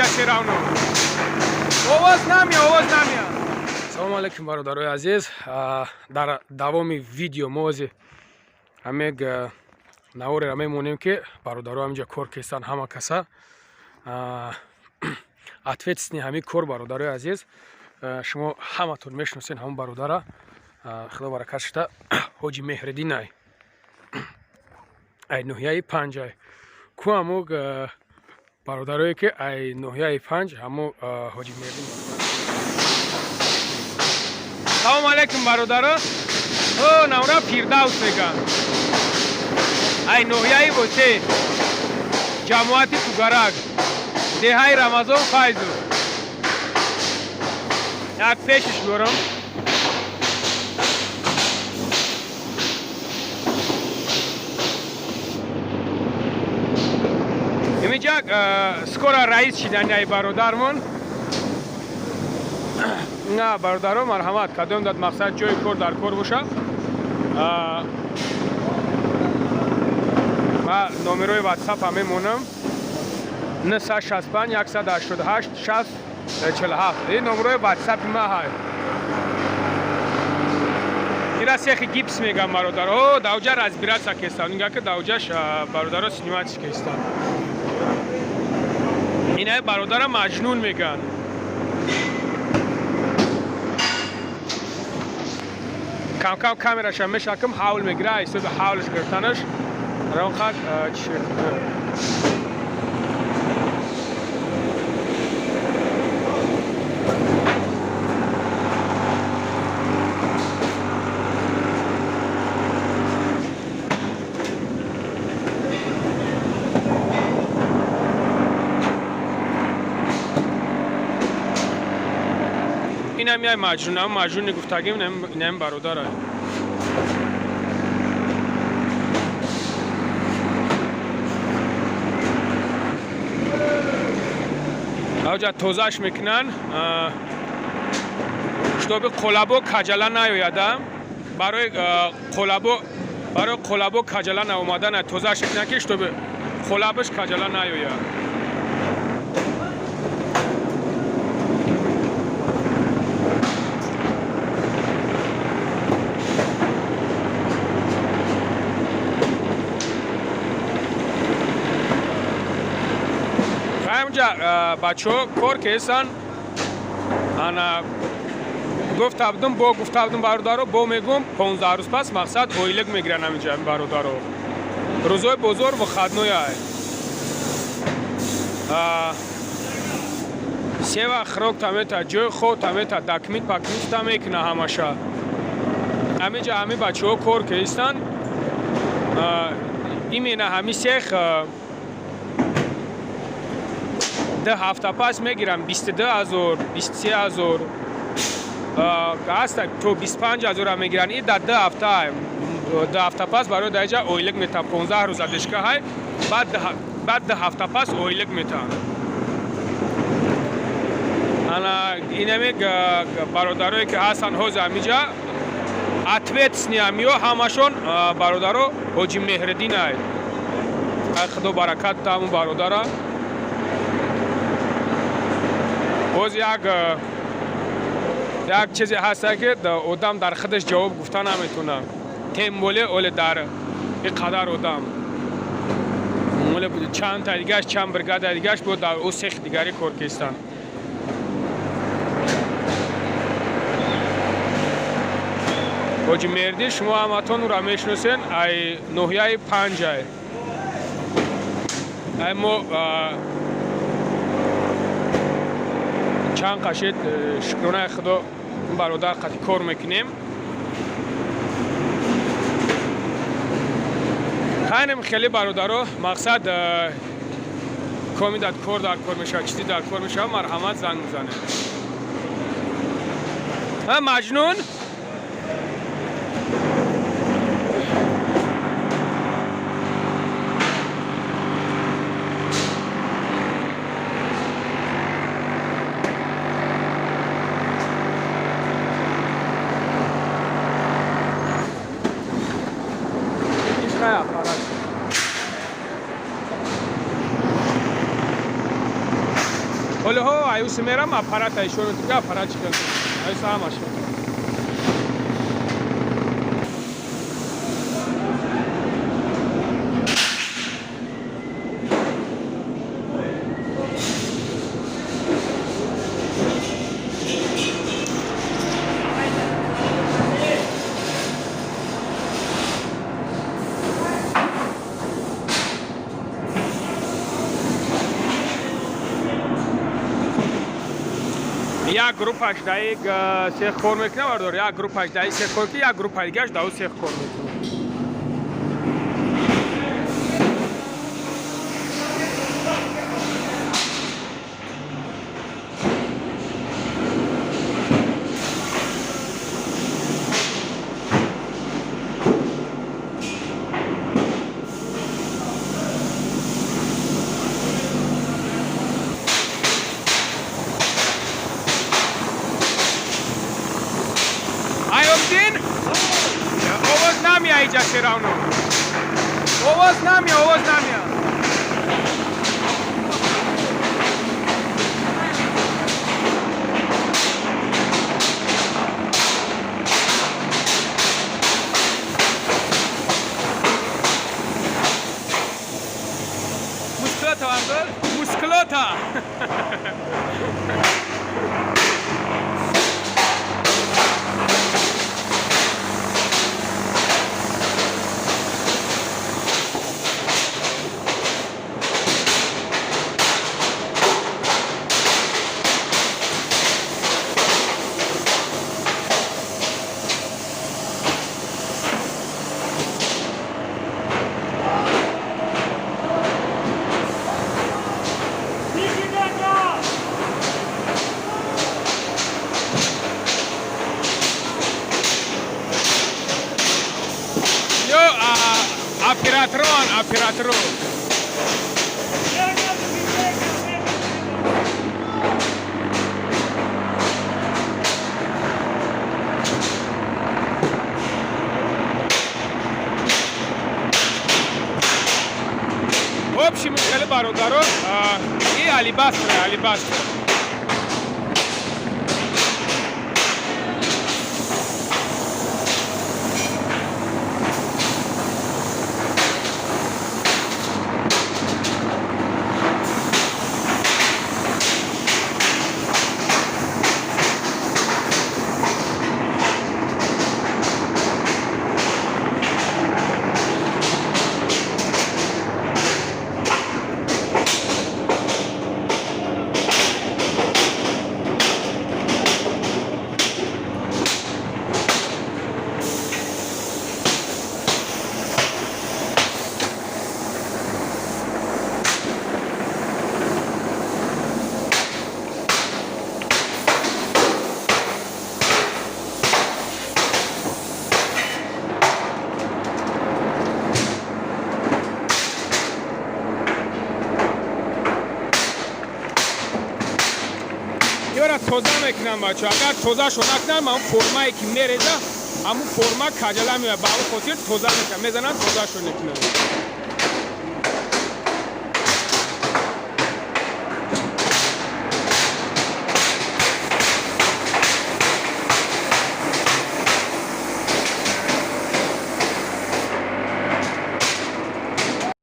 اینجا سراونو آواز نمیاد. سلام علیکم برادرای عزیز. در دوام ویدیو ما همه نواری را میمونیم که برادرها همینجا کار کردن. همه کسا ответственный همین کار برادرای عزیز. شما همه تون میشناسین همون برادر خدا برکت شده حاجی مهردین ای نوحیه 5 کو همو برادرایی که ای نوحیه 5 همو حاجی مهردین. سلام علیکم برادرها. او نورا پیرداوس میگن ای نوحیه بوده جماعتی توگرگ دههای رمضان فایزو یک پیشش برم. اینجا سکورا رئیس شدن ای برادرمون. نه برادرو مرحمت کدام داد مقصد جای کار در کار باشه. ما نمره واتساپ همه مونم 965 188 60 47. این نمره واتساپ ما های. ایرا سیخی گیپس میگم برادرو دوجه رزبیرات ساکستان. اینگه که دوجهش برادرو سینیماتش کستان. اینه برادر مجنون میگن. کم کم کامراش هم میشکم حاول میگیره ایسو به حاولش گرفتنش رون خواهد چی این هم یه مجنون هم مجنون گفتگیم نیم برادر های اوجا توزش میکنن شتوب قلابو کجلا نیویدم برای قلابو کجلا نیومدن توزش میکنن که شتوب قلابش کجلا نیوید. بچه ها کار کهستن انا گفتم برادرو با میگم 15 روز پس مقصد اویلگ میگیرن همینجا برادرو روزای بزرگ و خدنوی های سه وقت خروک تمیتا جای خود تمیتا دکمیت پاکمیت تمیکنه همشا همینجا همین بچه ها کار کهستن ایمینه همین سیخ 10 هفته پس میگیرم 22,000 23,000 هست تو 25,000 هم میگیرن. این در 10 هفته پس برای درجه اویلگ میتن 15 روز دشکه های بعد 10 هفته پس اویلگ میتن. انا اینمی برادرایی که هستن حوز همیجا اتویتس نیامیو همشون برادرو حاجی مهردین های خدا برکت تامون برادرها. باز یک چیزی هست که آدم در خودش جواب گفتن نمیتونه. تیموله اول در اینقدر آدم چند تا دیگهش چند برگرد دیگهش بود در او سیخ دیگری کار کردن. حاجی مهردین شما همتون را میشناسین ای نوحیه 5 ای ما چند قشید شکرانه خدا برادر قطعی کار میکنیم. خیلی برادرها مقصد کامی در کار میشه چیزی در کار میشه مرحمت زنگ میزنه. مجنون واسه میرم آپارات ایشون دیگه آپارات چیکار ایسا همش یک گروه 18 سیخ کار میکنه بردار یک گروه 18 سیخ کار که یک گروه دیگه اش دو سیخ کار میکنه آواز نمیاد اینجا شیرانو آواز نمیاد مسکلوتا Оператору. В общем, Бародаро и алебастр. توزه میکنم بچه اگر توزه شو نکنم همون فرمایی که میریزه همون فرما کجلا میاد با اون خاطر توزه میکنم میزنم توزه شو نکنم